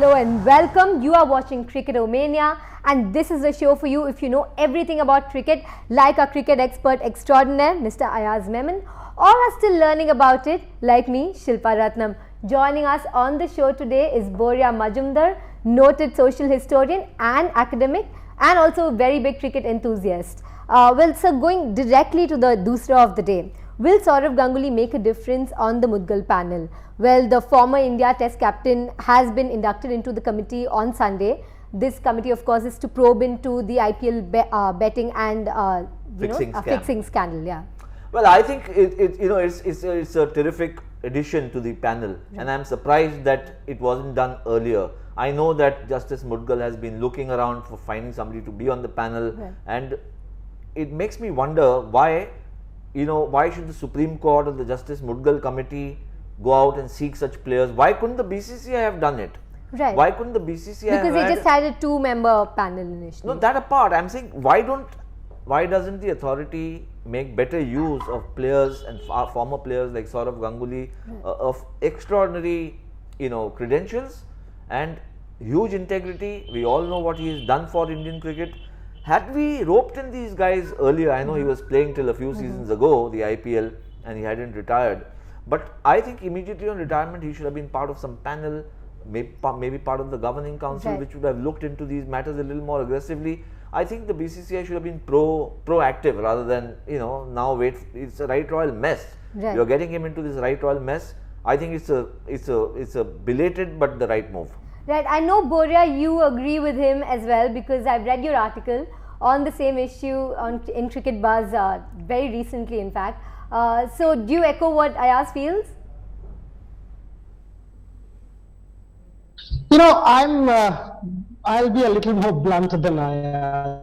hello and welcome. You are watching Cricket-o-mania and this is a show for you if you know everything about cricket like our cricket expert extraordinaire Mr. Ayaz Memon or are still learning about it like me, Shilpa Ratnam. Joining us on the show today is Boria Majumdar, noted social historian and academic and also a very big cricket enthusiast. Well, sir, going directly to the Dusra of the day. Will Sourav Ganguly make a difference on the Mudgal panel? Well, the former India Test captain has been inducted into the committee on Sunday. This committee, of course, is to probe into the IPL betting and fixing scandal. Yeah. Well, I think it's a terrific addition to the panel, right. And I'm surprised that it wasn't done earlier. I know that Justice Mudgal has been looking around for finding somebody to be on the panel, right. And it makes me wonder why should the Supreme Court or the Justice Mudgal committee go out and seek such players? Why couldn't the BCCI have done it? Right. Why couldn't the BCCI because they just had a two-member panel initially. No, that apart, I'm saying why doesn't the authority make better use of players and former players like Sourav Ganguly, right. Of extraordinary credentials and huge integrity? We all know what he has done for Indian cricket. Had we roped in these guys earlier, I know he was playing till a few seasons ago, the IPL, and he hadn't retired. But I think immediately on retirement, he should have been part of some panel, maybe part of the governing council, right. Which would have looked into these matters a little more aggressively. I think the BCCI should have been proactive rather than now wait. It's a right royal mess. Right. You're getting him into this right royal mess. I think it's a belated but the right move. Right, I know Boria, you agree with him as well because I've read your article on the same issue in Cricket Buzz very recently, in fact. So, do you echo what Ayaz feels? I'll be a little more blunt than Ayaz.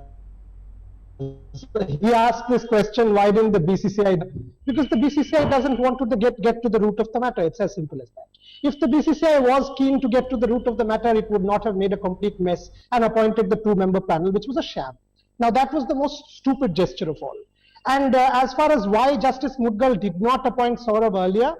He asked this question, why didn't the BCCI? Because the BCCI doesn't want to get to the root of the matter. It's as simple as that. If the BCCI was keen to get to the root of the matter, it would not have made a complete mess and appointed the two-member panel, which was a sham. Now, that was the most stupid gesture of all. And as far as why Justice Mudgal did not appoint Sourav earlier,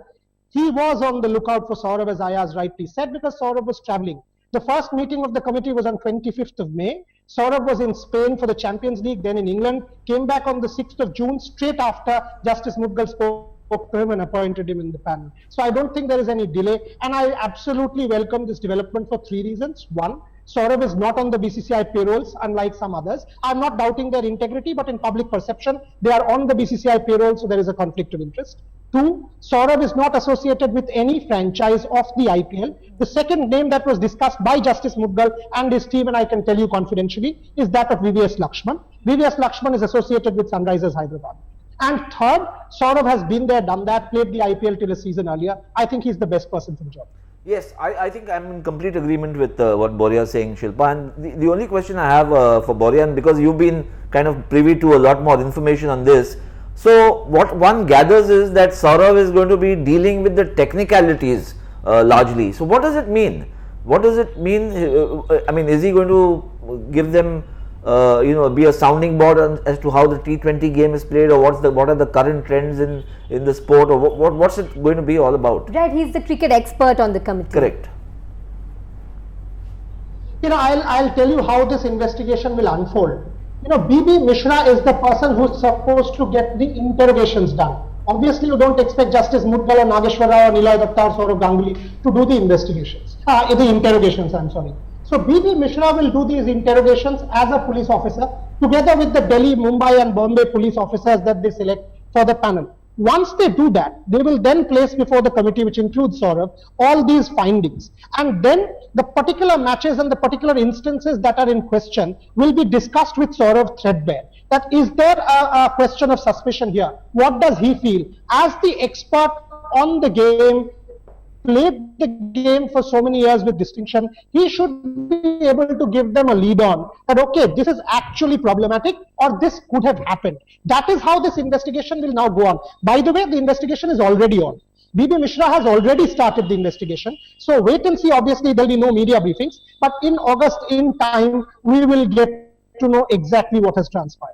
he was on the lookout for Sourav, as Ayaz rightly said, because Sourav was traveling. The first meeting of the committee was on 25th of May. Sourav was in Spain for the Champions League, then in England, came back on the 6th of June, straight after Justice Mudgal spoke to him and appointed him in the panel. So I don't think there is any delay, and I absolutely welcome this development for three reasons. One, Sourav is not on the BCCI payrolls, unlike some others. I'm not doubting their integrity, but in public perception, they are on the BCCI payroll, so there is a conflict of interest. Two, Sourav is not associated with any franchise of the IPL. The second name that was discussed by Justice Mudgal and his team, and I can tell you confidentially, is that of VVS Lakshman. VVS Lakshman is associated with Sunrisers Hyderabad. And third, Sourav has been there, done that, played the IPL till a season earlier. I think he's the best person for the job. Yes, I think I'm in complete agreement with what Boria is saying, Shilpa. And the only question I have for Boria, and because you've been kind of privy to a lot more information on this, so what one gathers is that Sourav is going to be dealing with the technicalities largely. So what does it mean? What does it mean? I mean, is he going to give them be a sounding board as to how the T20 game is played, or what are the current trends in the sport, or what's it going to be all about? Right, he's the cricket expert on the committee. Correct. I'll tell you how this investigation will unfold. BB Mishra is the person who's supposed to get the interrogations done. Obviously, you don't expect Justice Mudgal or Nageshwar Rao or Nilay Datta or Sourav Ganguly to do the investigations, the interrogations, I'm sorry. So BB Mishra will do these interrogations as a police officer together with the Delhi, Mumbai and Bombay police officers that they select for the panel. Once they do that, they will then place before the committee, which includes Sourav, all these findings. And then the particular matches and the particular instances that are in question will be discussed with Sourav threadbare. That is there a question of suspicion here? What does he feel? As the expert on the game, played the game for so many years with distinction, he should be able to give them a lead on that, okay, this is actually problematic or this could have happened. That is how this investigation will now go on. By the way, the investigation is already on. BB Mishra has already started the investigation. So wait and see. Obviously, there will be no media briefings, but in August, in time, we will get to know exactly what has transpired.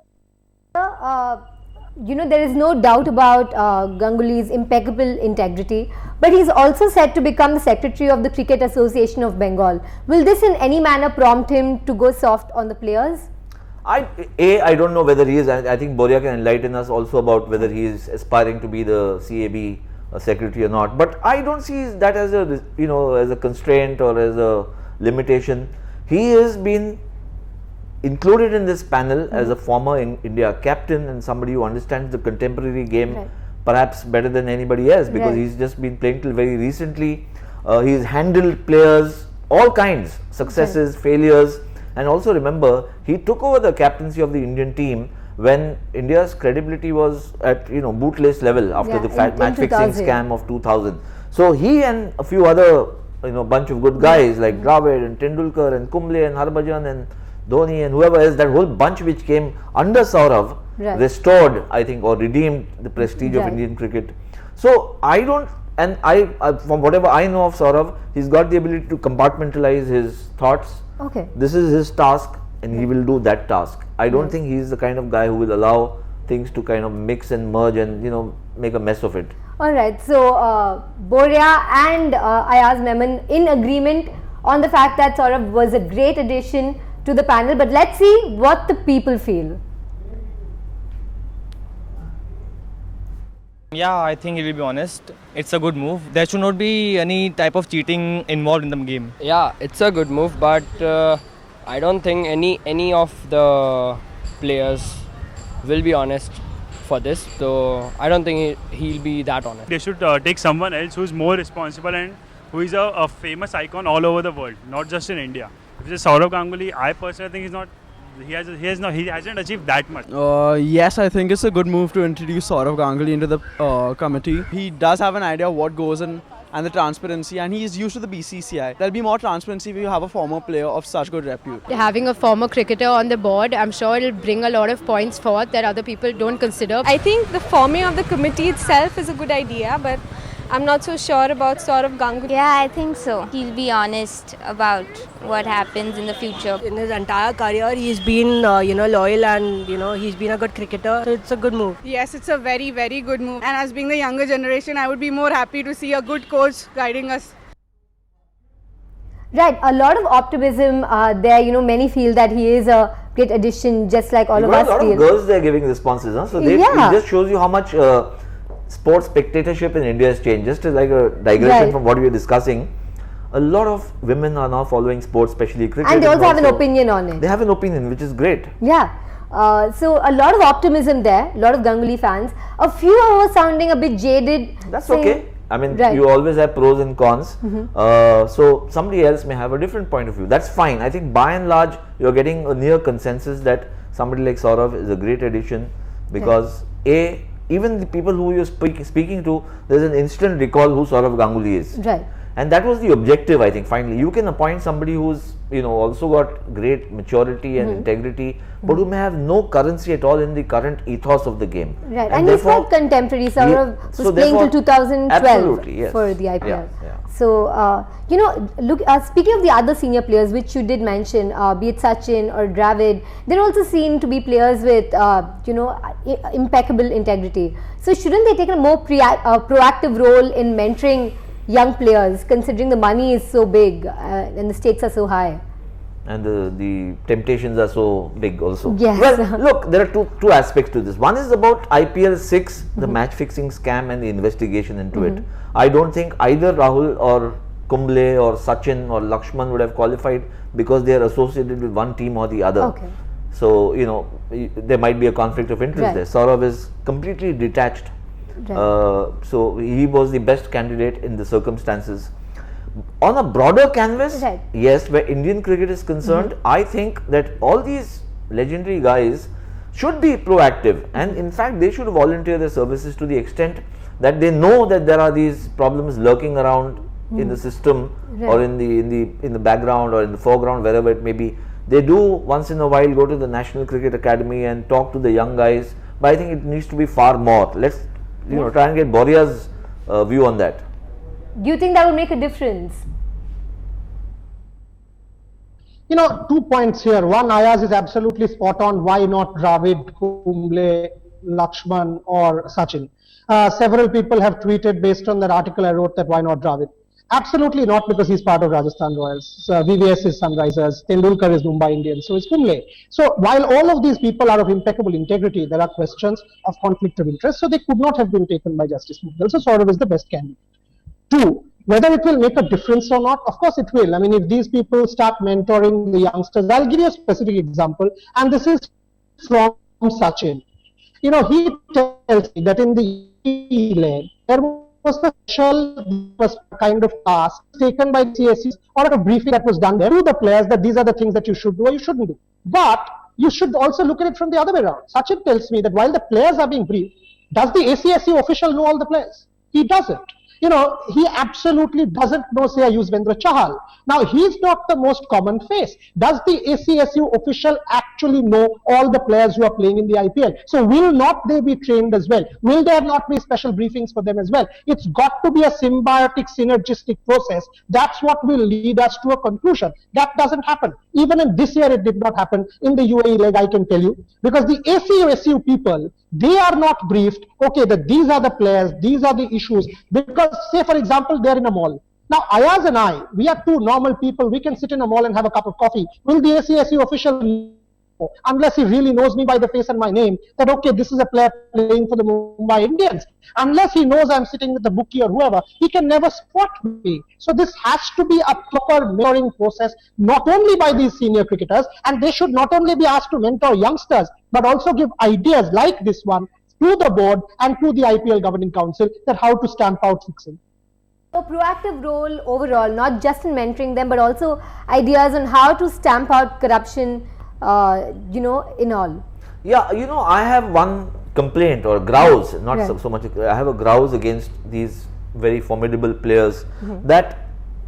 You know, there is no doubt about Ganguly's impeccable integrity, but he's also set to become the secretary of the Cricket Association of Bengal. Will this in any manner prompt him to go soft on the players? I don't know whether he is. I think Boria can enlighten us also about whether he is aspiring to be the CAB secretary or not. But I don't see that as a, you know, as a constraint or as a limitation. He has been included in this panel as a former India captain and somebody who understands the contemporary game perhaps better than anybody else, because he's just been playing till very recently. He's handled players, all kinds, successes, failures, and also remember, he took over the captaincy of the Indian team when India's credibility was at, you know, bootless level after the match fixing scam of 2000. So he and a few other, you know, bunch of good guys like Dravid and Tendulkar and Kumble and Harbhajan and Dhoni and whoever else, that whole bunch which came under Sourav, restored, I think, or redeemed the prestige of Indian cricket. So I don't, and I from whatever I know of Sourav, he's got the ability to compartmentalize his thoughts. This is his task and he will do that task. I don't think he's the kind of guy who will allow things to kind of mix and merge and, you know, make a mess of it. Alright, so Boria and Ayaz Memon in agreement on the fact that Sourav was a great addition to the panel, but let's see what the people feel. Yeah, I think he will be honest. It's a good move. There should not be any type of cheating involved in the game. Yeah, it's a good move, but I don't think any of the players will be honest for this. So I don't think he'll be that honest. They should take someone else who's more responsible and who is a famous icon all over the world, not just in India. If it's Sourav Ganguly, I personally think he's not. He hasn't achieved that much. Yes, I think it's a good move to introduce Sourav Ganguly into the committee. He does have an idea of what goes in and the transparency, and he is used to the BCCI. There'll be more transparency if you have a former player of such good repute. Having a former cricketer on the board, I'm sure it'll bring a lot of points forth that other people don't consider. I think the forming of the committee itself is a good idea, but I'm not so sure about Sourav Ganguly. Yeah, I think so. He'll be honest about what happens in the future. In his entire career, he's been, loyal and, he's been a good cricketer. So it's a good move. Yes, it's a very, very good move. And as being the younger generation, I would be more happy to see a good coach guiding us. Right, a lot of optimism there. You know, many feel that he is a great addition, just like all of us feel. A lot of girls there giving responses, huh? So it just shows you how much sports spectatorship in India has changed. Just like a digression from what we were discussing, a lot of women are now following sports, especially cricket. And they also have an opinion on it. They have an opinion, which is great. Yeah. So a lot of optimism there, a lot of Ganguly fans. A few are sounding a bit jaded. That's okay. I mean, you always have pros and cons. So somebody else may have a different point of view. That's fine. I think by and large, you're getting a near consensus that somebody like Sourav is a great addition, because even the people who you're speaking to, there's an instant recall who Sourav Ganguly is. Right. And that was the objective, I think. Finally, you can appoint somebody who's, also got great maturity and integrity, but who may have no currency at all in the current ethos of the game. Right. And he's quite contemporary. Sourav was playing till 2012 for the IPL. Yeah. So, look, speaking of the other senior players, which you did mention, be it Sachin or Dravid, they also seem to be players with, impeccable integrity. So, shouldn't they take a more proactive role in mentoring young players, considering the money is so big and the stakes are so high? And the temptations are so big also. Yes. Well, look, there are two aspects to this. One is about IPL 6, the match fixing scam and the investigation into it. I don't think either Rahul or Kumble or Sachin or Lakshman would have qualified because they are associated with one team or the other. Okay. So, there might be a conflict of interest there. Sourav is completely detached. So he was the best candidate in the circumstances. On a broader canvas, yes, where Indian cricket is concerned, I think that all these legendary guys should be proactive, and in fact they should volunteer their services to the extent that they know that there are these problems lurking around in the system or in the background or in the foreground, wherever it may be. They do once in a while go to the National Cricket Academy and talk to the young guys, but I think it needs to be far more. Let's try and get Boria's view on that. Do you think that would make a difference? 2 points here. One, Ayaz is absolutely spot on. Why not Dravid, Kumble, Lakshman or Sachin. Several people have tweeted based on that article I wrote that why not Dravid? Absolutely not, because he's part of Rajasthan Royals. VVS is Sunrisers, Tendulkar is Mumbai Indians, so it's Kumble. So while all of these people are of impeccable integrity, there are questions of conflict of interest, so they could not have been taken by Justice Mudgal. So Sourav is the best candidate. Two, whether it will make a difference or not, of course it will. I mean, if these people start mentoring the youngsters, I'll give you a specific example, and this is from Sachin. You know, he tells me that in the leg, there was a special kind of task taken by CSCs or a briefing that was done there to the players that these are the things that you should do or you shouldn't do. But you should also look at it from the other way around. Sachin tells me that while the players are being briefed, does the ACSU official know all the players? He doesn't. You know, he absolutely doesn't know, say, Yuzvendra Chahal. Now, he's not the most common face. Does the ACSU official actually know all the players who are playing in the IPL? So, will not they be trained as well? Will there not be special briefings for them as well? It's got to be a symbiotic, synergistic process. That's what will lead us to a conclusion. That doesn't happen. Even in this year, it did not happen. In the UAE leg, I can tell you. Because the ACSU people, they are not briefed, okay, that these are the players, these are the issues. Because, say, for example, they're in a mall. Now, Ayaz and I, we are two normal people. We can sit in a mall and have a cup of coffee. Will the ACSU official, unless he really knows me by the face and my name, that, okay, this is a player playing for the Mumbai Indians. Unless he knows I'm sitting with the bookie or whoever, he can never spot me. So this has to be a proper mentoring process, not only by these senior cricketers, and they should not only be asked to mentor youngsters, but also give ideas like this one to the board and to the IPL Governing Council that how to stamp out fixing. A proactive role overall, not just in mentoring them, but also ideas on how to stamp out corruption, you know, in all. Yeah, you know, I have one complaint or grouse, not so much, I have a grouse against these very formidable players, that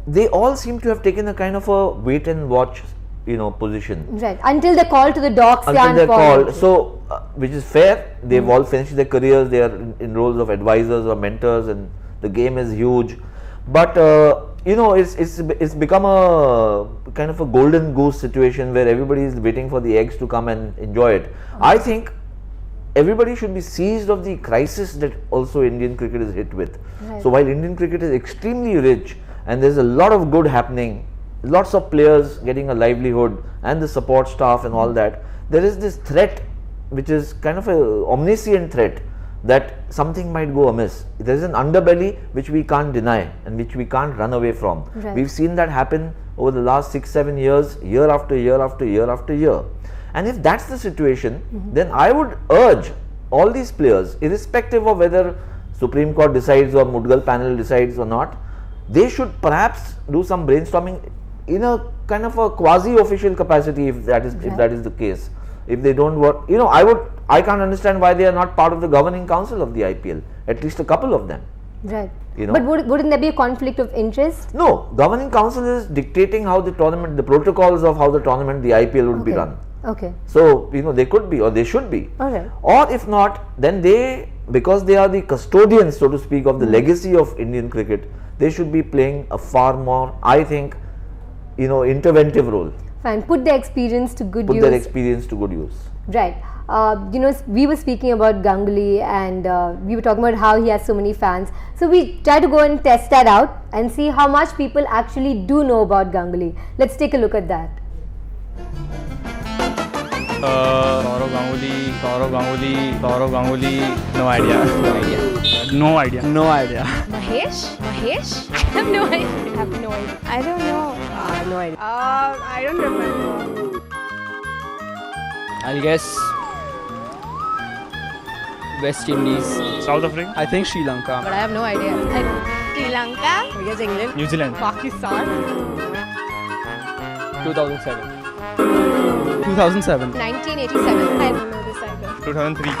they all seem to have taken a kind of a wait and watch, you know, position. Right, until they call to the dogs. Until they're called, so, which is fair, they've all finished their careers, they are in roles of advisors or mentors, and the game is huge. But you know, it's become a kind of a golden goose situation where everybody is waiting for the eggs to come and enjoy it. I think everybody should be seized of the crisis that also Indian cricket is hit with. Right. So while Indian cricket is extremely rich and there's a lot of good happening, lots of players getting a livelihood and the support staff and all that, there is this threat which is kind of a omniscient threat that something might go amiss. There is an underbelly which we can't deny and which we can't run away from. Right. We've seen that happen over the last 6-7 years, year after year after year after year. And if that's the situation, then I would urge all these players, irrespective of whether Supreme Court decides or Mudgal panel decides or not, they should perhaps do some brainstorming in a kind of a quasi-official capacity, if that is the case. If they don't work, you know, I can't understand why they are not part of the governing council of the IPL, at least a couple of them. Right. You know? But wouldn't there be a conflict of interest? No, governing council is dictating how the tournament, the protocols of how the tournament, the IPL would be run. Okay. So, you know, they could be or they should be. Alright. Or if not, then they, because they are the custodians, so to speak, of the legacy of Indian cricket, they should be playing a far more, I think, you know, interventive role. Fine. Put their experience to good use. Put their experience to good use. Right. You know, we were speaking about Ganguly and we were talking about how he has so many fans. So we try to go and test that out and see how much people actually do know about Ganguly. Let's take a look at that. Sourav Ganguly, no idea. No idea. No idea. Mahesh? I have no idea. I don't know. No idea. I don't remember. I'll guess West Indies. South Africa? I think Sri Lanka. But I have no idea. Sri Lanka? I guess England. New Zealand. Pakistan? 2007. 2007. 1987. I don't know this either. 2003.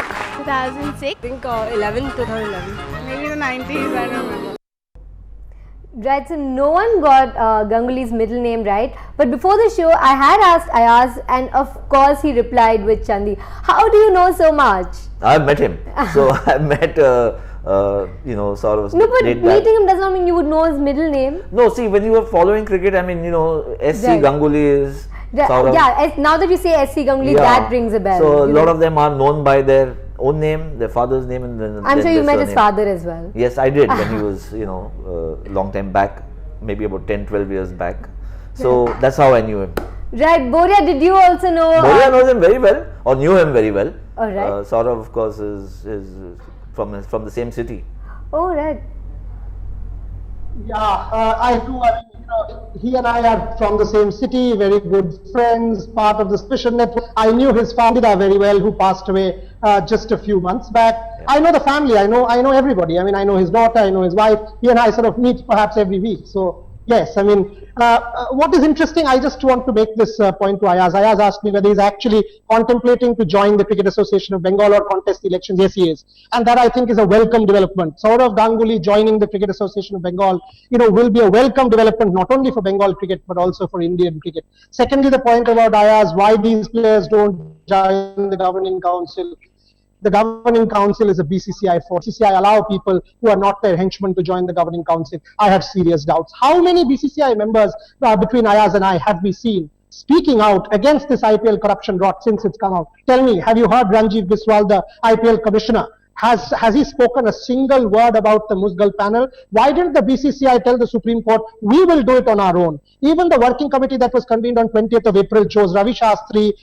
2006? I think 2011. Maybe the 90s, I don't remember. Right, so no one got Ganguly's middle name right. But before the show, I had asked Ayaz, and of course he replied with Chandi. How do you know so much? I've met him. So I met, you know, Saurav's. No, but meeting him does not mean you would know his middle name. No, see, when you are following cricket, I mean, you know, SC Ganguly is Sourav. Yeah, now that you say SC Ganguly, that rings a bell. So a lot of them are known by their own name, their father's name, and then I'm sure you their met his surname. father as well. Yes, I did when he was, long time back, maybe about 10, 12 years back. So that's how I knew him. Right, Boria, did you also know? Boria knows him very well, or knew him very well. All right. Sourav, of course, is from the same city. Oh, right. Yeah, I do. He and I are from the same city, very good friends, part of the special network. I knew his family very well, who passed away just a few months back. Yeah. I know the family. I know everybody. I mean, I know his daughter. I know his wife. He and I sort of meet perhaps every week. So yes, I mean, what is interesting, I just want to make this point to Ayaz. Ayaz asked me whether he's actually contemplating to join the Cricket Association of Bengal or contest the elections. Yes, he is. And that I think is a welcome development. Sourav Ganguly joining the Cricket Association of Bengal, will be a welcome development not only for Bengal cricket but also for Indian cricket. Secondly, the point about Ayaz, why these players don't join the governing council. The governing council is a BCCI force. BCCI allow people who are not their henchmen to join the governing council. I have serious doubts. How many BCCI members between Ayaz and I have we seen speaking out against this IPL corruption rot since it's come out? Tell me, have you heard Ranjiv Biswal, the IPL commissioner? Has he spoken a single word about the Mudgal panel? Why didn't the BCCI tell the Supreme Court, we will do it on our own? Even the working committee that was convened on 20th of April chose Ravi Shastri,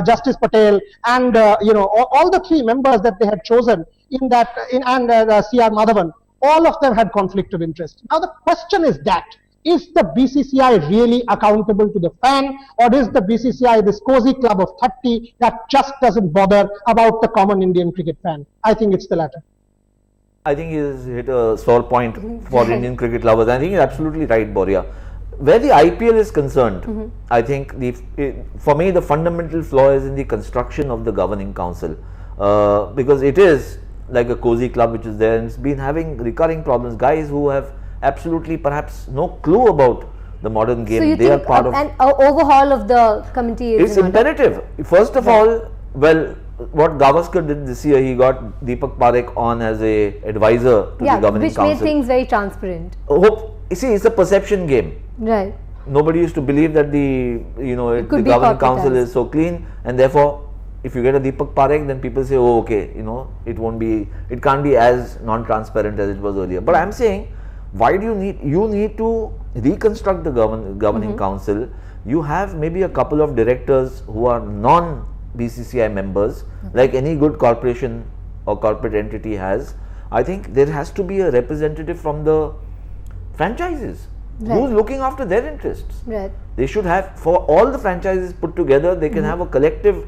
Justice Patel, and all the three members that they had chosen and C.R. Madhavan. All of them had conflict of interest. Now the question is that, is the BCCI really accountable to the fan, or is the BCCI this cozy club of 30 that just doesn't bother about the common Indian cricket fan? I think it's the latter. I think he's hit a sore point for Indian cricket lovers. I think he's absolutely right, Boria. Where the IPL is concerned, I think for me the fundamental flaw is in the construction of the governing council, because it is like a cozy club which is there and it's been having recurring problems. Guys who have absolutely perhaps no clue about the modern game. So you they think are part of an overhaul of the committee is it's imperative. First of all, well, what Gavaskar did this year, he got Deepak Parekh on as a advisor to the governing council. Which made things very transparent. It's a perception game. Right. Nobody used to believe that the governing council is so clean, and therefore if you get a Deepak Parekh, then people say, oh okay, it can't be as non-transparent as it was earlier. But I'm saying, why do you need to reconstruct the governing council? You have maybe a couple of directors who are non-BCCI members, like any good corporation or corporate entity has. I think there has to be a representative from the franchises who's looking after their interests. Right. They should have, for all the franchises put together, they can have a collective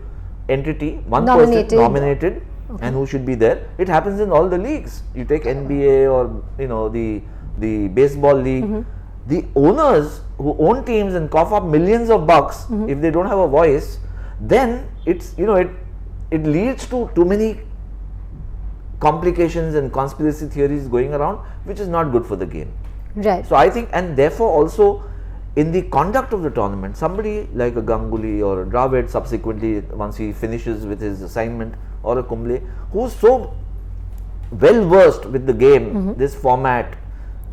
entity, one Nominated. person nominated, and who should be there. It happens in all the leagues. You take NBA or the baseball league, the owners who own teams and cough up millions of bucks, if they don't have a voice, then it's it leads to too many complications and conspiracy theories going around, which is not good for the game. Right. So I think, and therefore also in the conduct of the tournament, somebody like a Ganguly or a Dravid subsequently, once he finishes with his assignment, or a Kumble, who's so well versed with the game, this format,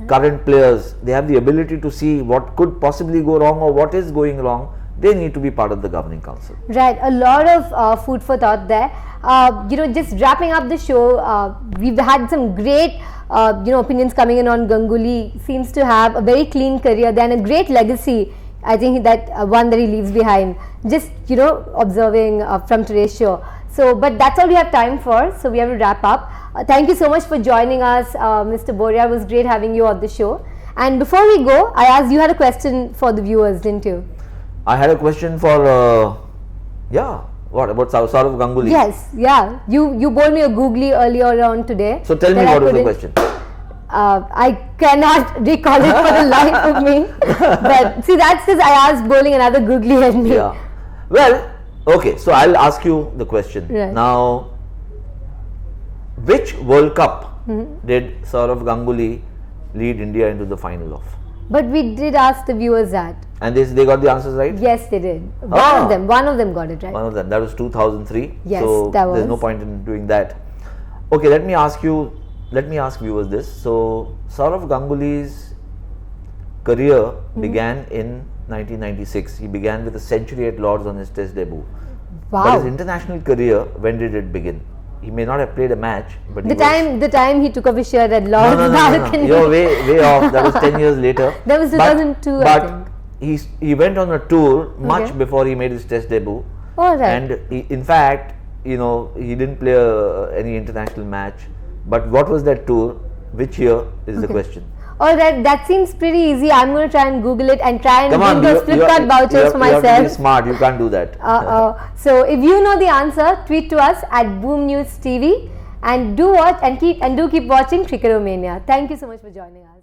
current players, they have the ability to see what could possibly go wrong or what is going wrong. They need to be part of the governing council. Right, a lot of food for thought there. Just wrapping up the show, we've had some great opinions coming in on Ganguly. Seems to have a very clean career, then a great legacy. I think that one that he leaves behind. Just observing from today's show. So, but that's all we have time for. So we have to wrap up. Thank you so much for joining us, Mr. Boria. It was great having you on the show. And before we go, I asked you had a question for the viewers, didn't you? I had a question for what about Sourav Ganguly? Yes, yeah. You bowled me a googly earlier on today. So tell me, what was the question? I cannot recall it for the life of me. But see, that's because Ayaz bowling another googly at me. Yeah. Well, okay. So I'll ask you the question. Right. Now, which World Cup did Sourav Ganguly lead India into the final of? But we did ask the viewers that. And they got the answers right? Yes, they did. One of them got it right. One of them. That was 2003. Yes, so that was. There's no point in doing that. Okay, let me ask viewers this. So Sourav Ganguly's career began in 1996. He began with a century at Lords on his Test debut. Wow. But his international career, when did it begin? he may not have played a match, but The time he took off his shirt at Lord's balcony. You're way off. That was 10 years later. That was 2002, I think. But he went on a tour much before he made his Test debut. All right. And in fact, he didn't play any international match. But what was that tour? Which year is the question? All right, that seems pretty easy. I'm going to try and Google it and try and bring those Flipkart vouchers for myself. You have to be smart. You can't do that. So if you know the answer, tweet to us at Boom News TV and do watch and keep watching Cricketomania. Thank you so much for joining us.